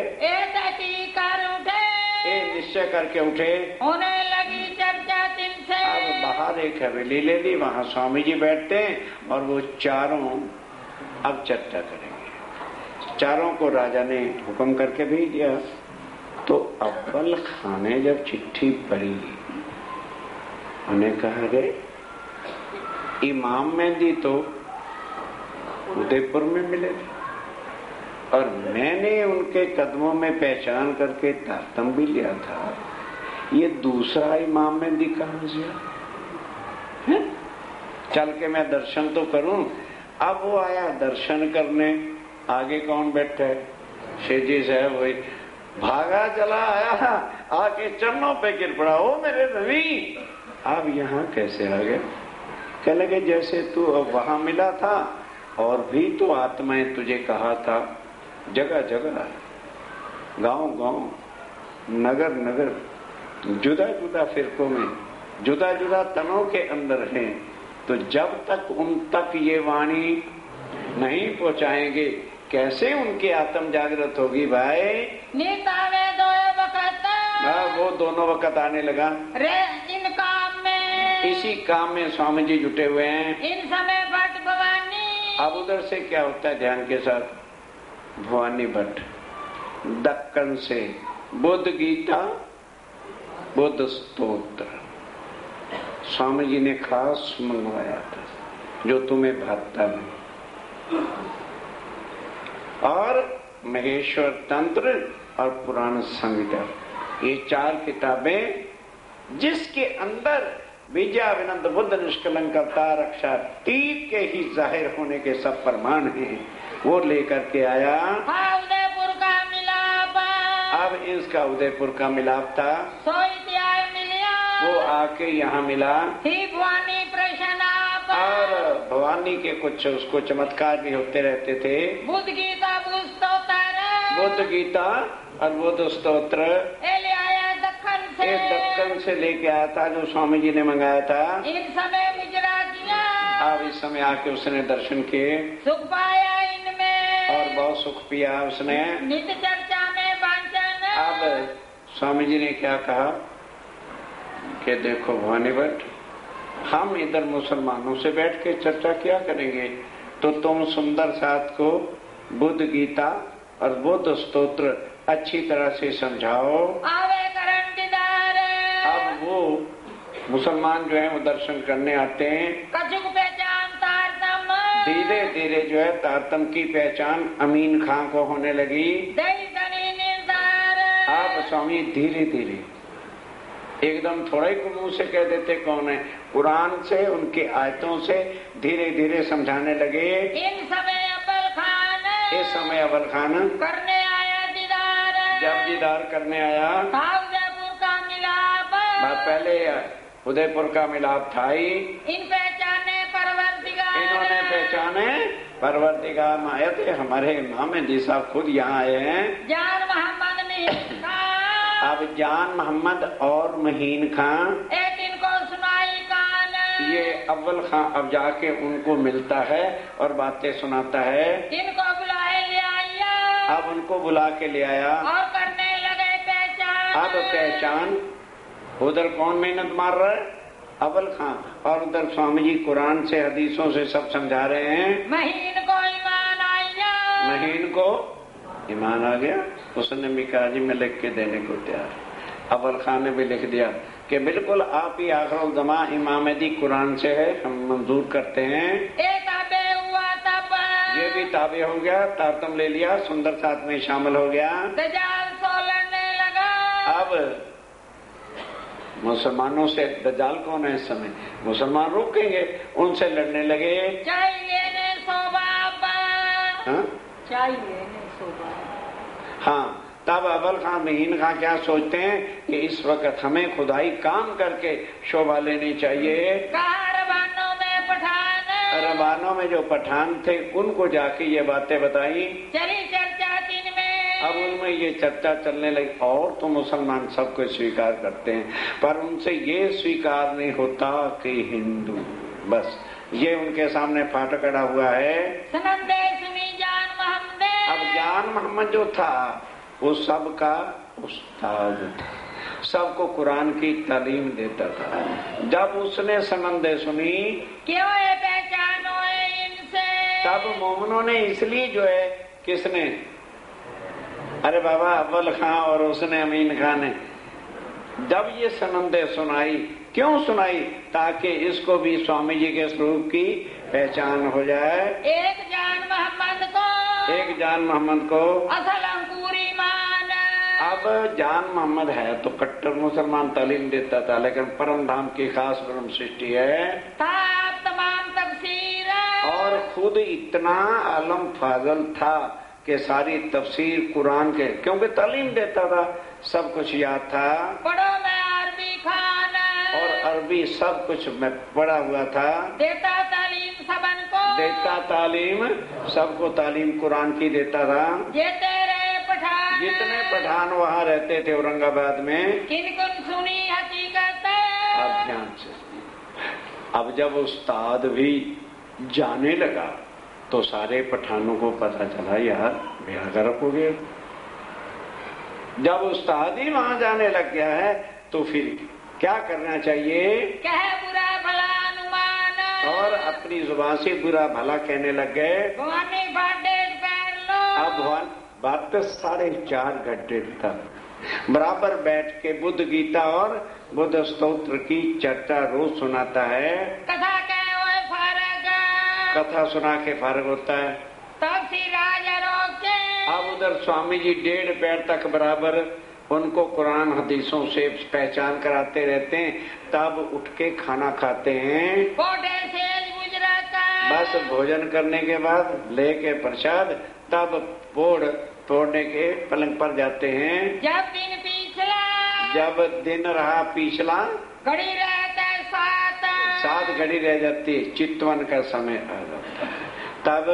ये निश्चय करके उठे, होने लगी चर्चा तिनसे। अब बाहर एक हवेली ले ली, वहाँ स्वामी जी बैठते हैं और वो चारों अब चर्चा करेंगे। चारों को राजा ने हुक्म करके भेज दिया। तो अव्वल खान ने जब चिट्ठी पढ़ी, उन्हें कहा गए इमाम मेहदी तो उदयपुर में मिले थे और मैंने उनके कदमों में पहचान करके तारतम भी लिया था, ये दूसरा इमाम मेहदी कहां से है? चल के मैं दर्शन तो करूं। अब वो आया दर्शन करने, आगे कौन बैठा है? शेख जी साहब वही भागा चला आया, आके चरणों पे गिर पड़ा, ओ मेरे नबी आप यहाँ कैसे आ गए? कह लगे जैसे तू अब वहां मिला था और भी तो आत्माएं तुझे कहा था, जगह जगह, गांव गांव, नगर नगर, जुदा जुदा फिरकों में, जुदा जुदा तनों के अंदर हैं। तो जब तक उन तक ये वाणी नहीं पहुंचाएंगे, कैसे उनकी आत्म जागृत होगी भाई? नीतावे दो वक्त, वो दोनों वक्त आने लगा। रे इन काम में, इसी काम में स्वामी जी जुटे हुए हैं। इन समय भट्ट भवानी। अब उधर से क्या होता है ध्यान के साथ? भवानी भट्ट दक्कन से बुद्ध गीता, बुद्ध स्तोत्र स्वामी जी ने खास मंगवाया था, जो तुम्हें भाता नहीं, और महेश्वर तंत्र और पुराण संहिता, ये 4 किताबें जिसके अंदर विजया विनंद बुद्ध निष्कलंक अवतार अक्षातीत के ही जाहिर होने के सब प्रमाण हैं, वो लेकर के आया। उदयपुर का मिलाप, अब इसका उदयपुर का मिलाप था, वो आके यहाँ मिला। ही भवानी प्रश्न और भवानी के कुछ उसको चमत्कार भी होते रहते थे। बुद्ध गीता बुद्ध गीता और बुद्ध स्तोत्र ले आया दक्कन से दक्कन से लेके आया था जो स्वामी जी ने मंगाया था। इन समय मुजरा किया, अब इस समय आके उसने दर्शन किए सुख पाया इनमें, और बहुत सुख पिया उसने। नित्य चर्चा में वांछन। अब स्वामी जी ने क्या कहा कि देखो भवानी भट्ट, हम इधर मुसलमानों से बैठ के चर्चा किया करेंगे, तो तुम सुंदर साथ को बुद्ध गीता और बुद्ध स्तोत्र अच्छी तरह से समझाओ। आवे करण दीदार। अब वो मुसलमान जो है वो दर्शन करने आते हैं। कछुक पहचान तारतम। धीरे धीरे जो है तारतम की पहचान अमीन खां को होने लगी। दई दनी निर्धार। आप स्वामी धीरे धीरे एकदम थोड़ा ही मुंह से कह देते कौन है, कुरान से उनके आयतों से धीरे धीरे समझाने लगे। इन समय अब्बल खान। इस समय अव्वल खान करने आया दीदार। जब दीदार करने आया, उदयपुर का मिलाप। पहले उदयपुर का मिलाप था ही। इन पहचाने परवरदिगार। इन्होंने पहचाने परवरदिगार में आए थे। हमारे इमाम जी साहब खुद यहाँ आए हैं। जान मोहम्मद नहीं था। अब जान मोहम्मद और महीन खां, एक इनको सुनाई कान। ये अव्वल खां अब जाके उनको मिलता है और बातें सुनाता है। इनको बुलाए ले आया। अब उनको बुला के ले आया और करने लगे पहचान। अब पहचान। उधर कौन मेहनत मार रहा है? अव्वल खां। और उधर स्वामी जी कुरान से हदीसों से सब समझा रहे हैं। महीन को ईमान आया। महीन को ईमान आ गया। उसने मिकाजी में लिख के देने को तैयार। अव्वल खान ने भी लिख दिया कि बिल्कुल आप ही आखिरुल ज़मा इमामदी कुरान से है, हम मंजूर करते हैं। एक ताबे हुआ तब। ये भी ताबे हो गया, तारतम ले लिया, सुंदर साथ में शामिल हो गया। दजाल सो लड़ने लगा। अब मुसलमानों से दज्जाल कौन है इस समय? मुसलमान रोकेंगे, उनसे लड़ने लगे। चाहिए ने सोबाबा। हाँ? चाहिए ने सोबाबा। हाँ, तब अव्वल खां महीन खां क्या सोचते हैं कि इस वक्त हमें खुदाई काम करके शोभा लेनी चाहिए। रवानों में पठान। रवानों में जो पठान थे उनको जाके ये बातें बताई। चली चर्चा दिन में। अब उनमें ये चर्चा चलने लगी। और तो मुसलमान सब कुछ स्वीकार करते हैं, पर उनसे ये स्वीकार नहीं होता कि हिंदू, बस ये उनके सामने फाटक अड़ा हुआ है। सनंदे सुनी जान मोहम्मद। अब जान मोहम्मद जो था वो सबका उस्ताद था, सबको कुरान की तालीम देता था। जब उसने सनंदे सुनी, क्यों ये पहचान हुए इनसे। तब मोमिनों ने इसलिए जो है, किसने, अरे बाबा अव्वल खां और उसने अमीन खान ने जब ये सनंदे सुनाई, क्यों सुनाई? ताकि इसको भी स्वामी जी के स्वरूप की पहचान हो जाए। एक जान मोहम्मद को। एक जान मोहम्मद को असल अंकुरी मान। अब जान मोहम्मद है तो कट्टर मुसलमान तालीम देता था, लेकिन परम धाम की खास ब्रह्म सृष्टि है। तमाम तफसीर। और खुद इतना आलम फाजल था कि सारी तफसीर कुरान के, क्योंकि तालीम देता था, सब कुछ याद था। पढ़ो मैं अरबी खान। और अरबी सब कुछ में पढ़ा हुआ था। देता तालीम सबन को। देता तालीम सबको, तालीम कुरान की देता था। ये तेरे पठान। जितने पठान वहाँ रहते थे औरंगाबाद में, किन सुनी हकीकत। अब ध्यान से, अब जब उस्ताद भी जाने लगा तो सारे पठानों को पता चला यार बेड़ा गर्क हो गया। जब उस्ताद ही वहां जाने लग गया है तो फिर क्या करना चाहिए? कहे बुरा भला अनुमान। और अपनी जुबान से बुरा भला कहने लग गए। भवानी बाटे पैर लो। अब भगवान बात पे 4.5 घंटे तक बराबर बैठ के बुद्ध गीता और बुद्ध स्तोत्र की चर्चा रोज सुनाता है। कथा कहे हुए फारग। कथा सुना के फारग होता है। तब सी राज रोके। अब उधर स्वामी जी 1.5 पैर तक बराबर उनको कुरान हदीसों से पहचान कराते रहते हैं। तब उठ के खाना खाते हैं। कोटे से गुजराता। बस भोजन करने के बाद लेके प्रसाद, तब पोड़ तोड़ने के पलंग पर जाते हैं। जब दिन पिछला। जब दिन रहा पिछला, घड़ी रहता 7 घड़ी रह जाती, चितवन का समय आ जाता है। तब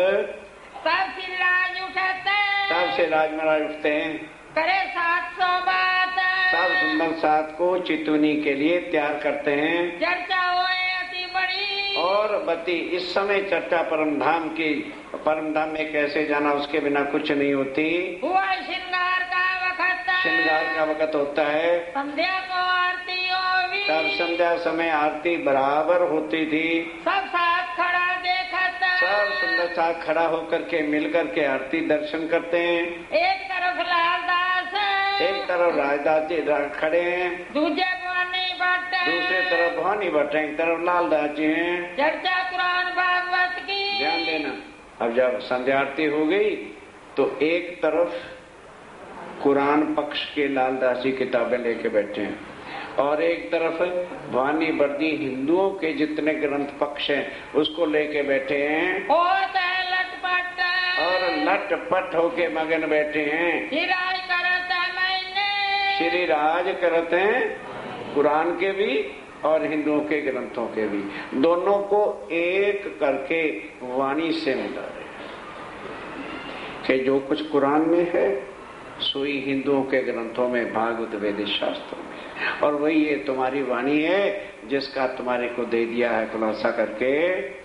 से राज उठते। तब से राज महाराज उठते हैं। करे 700 बात। सब सुंदर साथ को चितवनी के लिए तैयार करते हैं। चर्चा होए अति बड़ी और बती इस समय चर्चा परमधाम की, परमधाम में कैसे जाना उसके बिना कुछ नहीं होती। हुआ श्रृंगार का वक्त, श्रृंगार का वक्त होता है, संध्या को आरती होगी, तब संध्या समय आरती बराबर होती थी। सब साथ खड़ा देखत, सब सुंदर साथ खड़ा होकर के मिल करके आरती दर्शन करते हैं। एक तरफ लालदास, एक तरफ राजदास जी खड़े हैं, दूजे भवानी भट्ट, दूसरे तरफ भवानी भट्ट, एक तरफ लालदास जी हैं। चर्चा कुरान भागवत की। ध्यान देना, अब जब संध्या आरती हो गई तो एक तरफ कुरान पक्ष के लालदास जी किताबें लेके बैठे हैं और एक तरफ भवानी भट्ट जी हिंदुओं के जितने ग्रंथ पक्ष हैं उसको लेके बैठे हैं लटपट और लटपट होके मगन बैठे हैं। हिराई करत मैंने, श्री राज करते हैं कुरान के भी और हिंदुओं के ग्रंथों के भी, दोनों को एक करके वाणी से मिला रहे कि जो कुछ कुरान में है सोई हिंदुओं के ग्रंथों में, भागवत वेद शास्त्रों में, और वही ये तुम्हारी वाणी है जिसका तुम्हारे को दे दिया है खुलासा करके।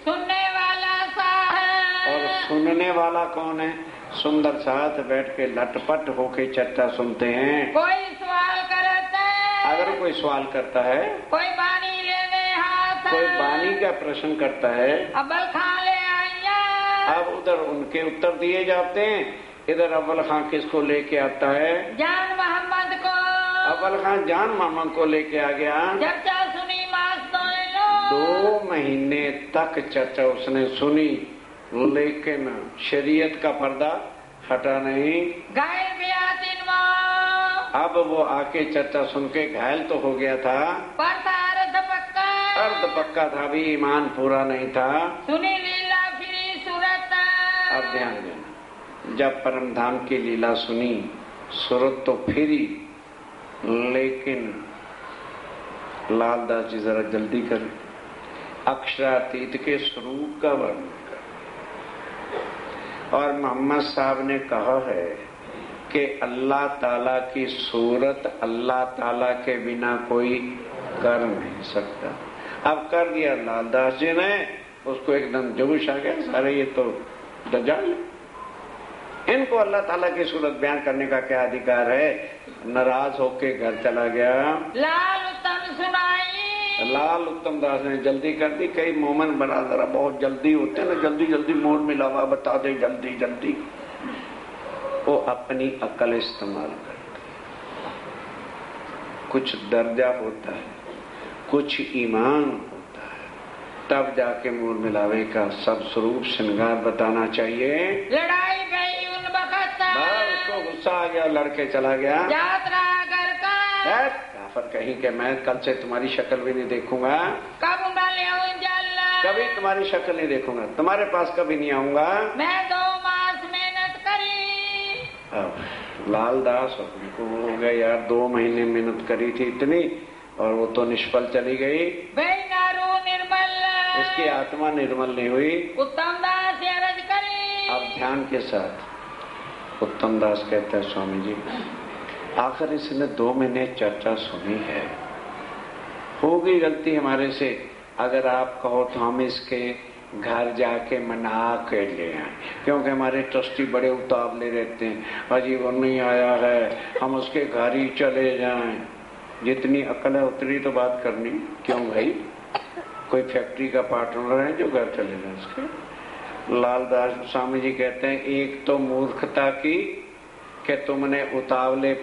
सुनने वाला सा है, और सुनने वाला कौन है? सुंदर साथ बैठ के लटपट होके चर्चा सुनते हैं। कोई सवाल करता है, अगर कोई सवाल करता है, कोई बानी लेवे हाथ, कोई बानी का प्रश्न करता है, अब्बल खां ले आइया, अब उधर उनके उत्तर दिए जाते हैं, इधर अव्वल खां किसको लेके आता है? जान मोहम्मद को। अव्वल खां जान मोहम्मद को लेके आ गया। चर्चा सुनी मास तो 2 महीने तक चर्चा उसने सुनी, लेकिन शरीयत का पर्दा हटा नहीं। घायल भी आतिन अब वो आके चर्चा सुन के घायल तो हो गया था, पर था अर्ध पक्का था, भी ईमान पूरा नहीं था। सुनी लीला फिरी सूरत। अब ध्यान देना, जब परमधाम की लीला सुनी सूरत तो फिरी, लेकिन लालदास जी जरा जल्दी करें, अक्षरातीत के स्वरूप का वर्णन कर। और मोहम्मद साहब ने कहा है कि अल्लाह ताला की सूरत अल्लाह ताला के बिना कोई कर नहीं सकता। अब कर दिया लालदास जी ने, उसको एकदम जोश आ गया, सारे ये तो दज्जाल, इनको अल्लाह ताला की सूरत बयान करने का क्या अधिकार है? नाराज होके घर चला गया। लाल उत्तम सुनाई, लाल उत्तम दास ने जल्दी कर दी। कई मोमन बरादर बहुत जल्दी होते ना, जल्दी जल्दी मोड़ मिलावा बता दे, जल्दी जल्दी। वो अपनी अकल इस्तेमाल करते, कुछ दर्जा होता है, कुछ ईमान होता है, तब जाके मोड़ मिलावे का सब स्वरूप श्रृंगार बताना चाहिए। लड़ाई गई उन वक्त, उसको गुस्सा आ गया, लड़के चला गया। यात्रा कर काफर कहीं के, मैं कल से तुम्हारी शक्ल भी नहीं देखूंगा, कभी तुम्हारी शक्ल नहीं देखूंगा, तुम्हारे पास कभी नहीं आऊंगा। मैं 2 मास मेहनत करी। अब लालदास को हो गया यार, 2 महीने मेहनत करी थी इतनी, और वो तो निष्फल चली गई। नारू निर्मल, उसकी आत्मा निर्मल नहीं हुई। उत्तम दास अर्ज करी। अब ध्यान के साथ उत्तम दास कहता है, स्वामी जी आखिर इसने 2 महीने चर्चा सुनी है, हो गई गलती हमारे से, अगर आप कहो तो हम इसके घर जाके मना के ले आए, क्योंकि हमारे ट्रस्टी बड़े उतावले रहते हैं, अजी वो नहीं आया है, हम उसके घर ही चले जाएं। जितनी अकल है उतनी तो बात करनी, क्यों भाई? कोई फैक्ट्री का पार्टनर है जो घर चले जाए उसके। लालदास स्वामी जी कहते हैं, एक तो मूर्खता की कि तुमने उतावले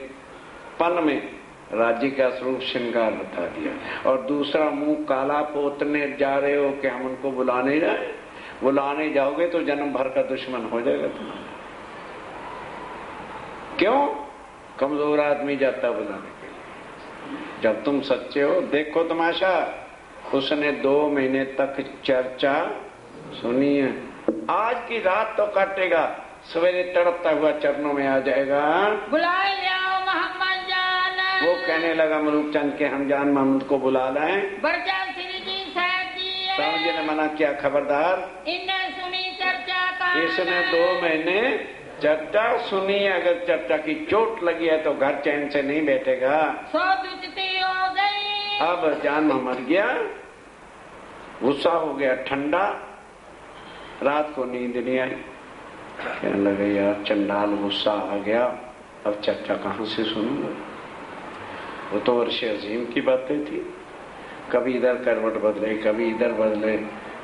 पन में राज्य का स्वरूप श्रृंगार बता दिया, और दूसरा मुंह काला पोतने जा रहे हो कि हम उनको बुलाने जाए। बुलाने जाओगे तो जन्म भर का दुश्मन हो जाएगा तुम्हारा। क्यों? कमजोर आदमी जाता बुलाने के लिए। जब तुम सच्चे हो, देखो तमाशा, उसने 2 महीने तक चर्चा सुनी है। आज की रात तो काटेगा, सवेरे तड़पता हुआ चरणों में आ जाएगा। बुला लियाओ मोहम्मद जान। वो कहने लगा मलूक चंद के हम जान मोहम्मद को बुला लाएं। बरजा श्री जी साहब जी, स्वामी जी ने मना किया, खबरदार, इन्हें सुनी चर्चा का। इसने 2 महीने चर्चा सुनी, अगर चर्चा की चोट लगी है तो घर चैन से नहीं बैठेगा। सो दुचती हो गई। अब जान मर गया, गुस्सा हो गया, ठंडा, रात को नींद नहीं आई। कहने लगे यार चंडाल गुस्सा आ गया, अब चर्चा कहां से सुनूंगा। वो तो वर्ष अजीम की बातें थी, कभी इधर करवट बदले कभी इधर बदले।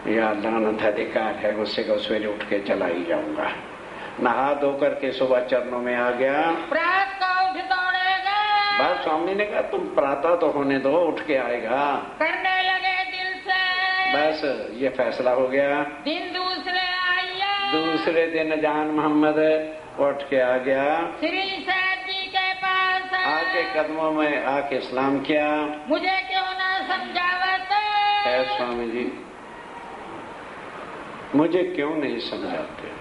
या लानत अधिकार है, गुस्से को सवेरे उठ के चला ही जाऊंगा। नहा धो करके सुबह चरणों में आ गया। प्रात को उठ दौड़ेगा। बस स्वामी ने कहा तुम प्रातः तो होने दो, उठ के आएगा। करने लगे दिल से। बस ये फैसला हो गया। दिन दूसरे आया। दूसरे दिन जान मोहम्मद उठ के आ गया। श्री सेठ जी के पास आके कदमों में आके सलाम किया। मुझे क्यों ना समझावत। है स्वामी जी, मुझे क्यों नहीं समझाते।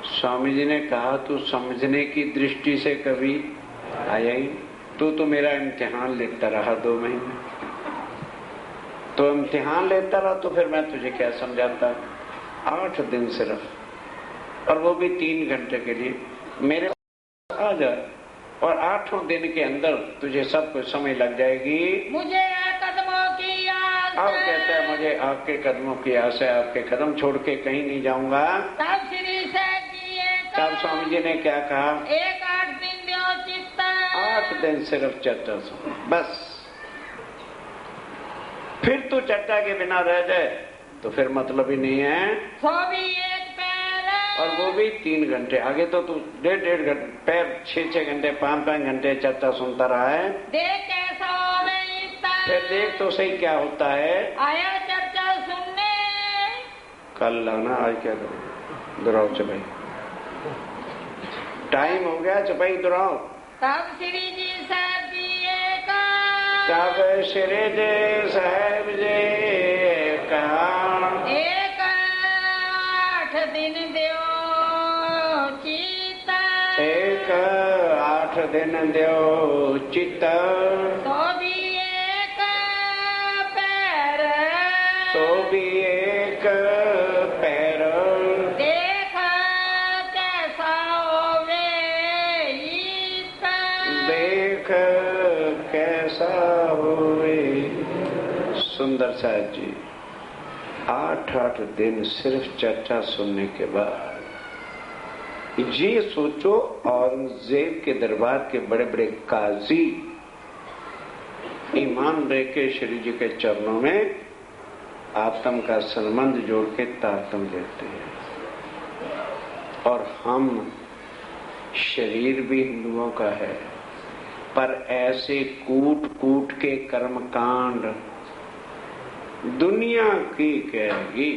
स्वामी जी ने कहा तू समझने की दृष्टि से कभी आया ही। तू तो मेरा इम्तिहान लेता रहा 2 महीने, तो इम्तिहान लेता रहा तो फिर मैं तुझे क्या समझाता। 8 दिन सिर्फ, और वो भी 3 घंटे के लिए मेरे आ जाए, और 8 दिन के अंदर तुझे सब कुछ समझ लग जाएगी। मुझे कदमों की आस। अब कहता है मुझे आपके कदमों की आस है, आपके कदम छोड़ के कहीं नहीं जाऊंगा। तब श्री सेठ जी तब स्वामी जी ने क्या कहा, 8 दिन दो चित्ता। 8 दिन सिर्फ चर्चा सुनो बस। फिर तू चर्चा के बिना रह जाए तो फिर मतलब ही नहीं है। सो भी एक पैर। और वो भी 3 घंटे। आगे तो तू 1.5 घंटे पैर 6 घंटे 5 घंटे चर्चा सुनता रहा है। देख कैसा हो गई। फिर देख तो सही क्या होता है। आया चर्चा सुनने। कल लाना, आज क्या करो, दोहराओ चपाई, टाइम हो गया, चपाई दोहराओ। तब श्री जी साहब जी का। तब श्री जी साहब जी का। 8 दिन दो चिता। 8 दिन दो चिता। तो भी एक पैर। तो भी एक पैर। देख कैसा होवे इसका। देख कैसा होवे। सुंदर साहब जी 8 दिन सिर्फ चर्चा सुनने के बाद ये सोचो, औरंगजेब के दरबार के बड़े बड़े काजी ईमान रह के श्री जी के चरणों में आत्म का संबंध जोड़ के तारतम देते हैं। और हम, शरीर भी हिंदुओं का है, पर ऐसे कूट कूट के कर्मकांड दुनिया की कहेगी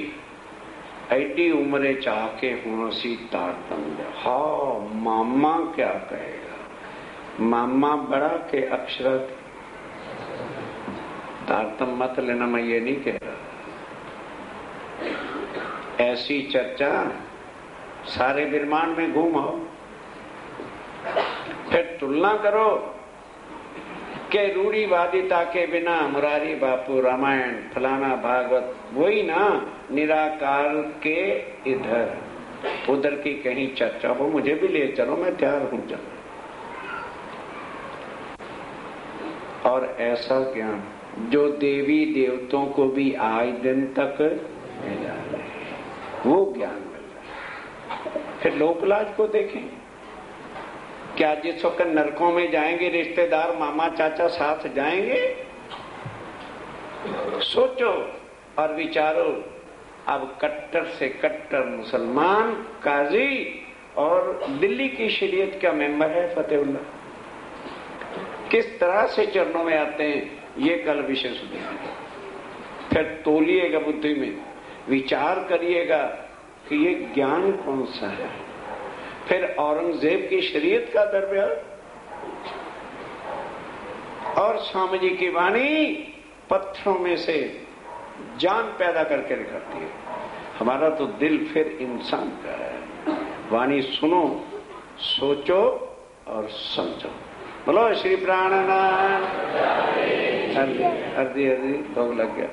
ऐडी उम्रे चाह के होना सी तारतम्य। हाँ मामा क्या कहेगा, मामा बड़ा के अक्षरत तारतम मत लेना, मैं ये नहीं कह रहा। ऐसी चर्चा सारे ब्रह्मांड में घूमो, फिर तुलना करो कि रूढ़िवादिता के बिना मुरारी बापू रामायण फलाना भागवत, वही ना निराकार के इधर उधर की कहीं चर्चा हो, मुझे भी ले चलो, मैं तैयार हूं चलो। और ऐसा ज्ञान जो देवी देवताओं को भी आज दिन तक मिला है, वो ज्ञान मिल रहा है। फिर लोकलाज को देखें, क्या जिस वक्त नरकों में जाएंगे रिश्तेदार मामा चाचा साथ जाएंगे? सोचो और विचारो। अब कट्टर से कट्टर मुसलमान काजी और दिल्ली की शरीयत का मेंबर है फतेहुल्ला, किस तरह से चरणों में आते हैं, ये कल विषय सुनेंगे। फिर तोलिएगा बुद्धि में, विचार करिएगा कि ये ज्ञान कौन सा है। फिर औरंगजेब की शरीयत का दरबार और स्वामी जी की वाणी पत्थरों में से जान पैदा करके दिखाती है। हमारा तो दिल फिर इंसान का है। वाणी सुनो, सोचो और समझो। बोलो श्री प्राणनाथ। हरदी हरदी भोग लग गया।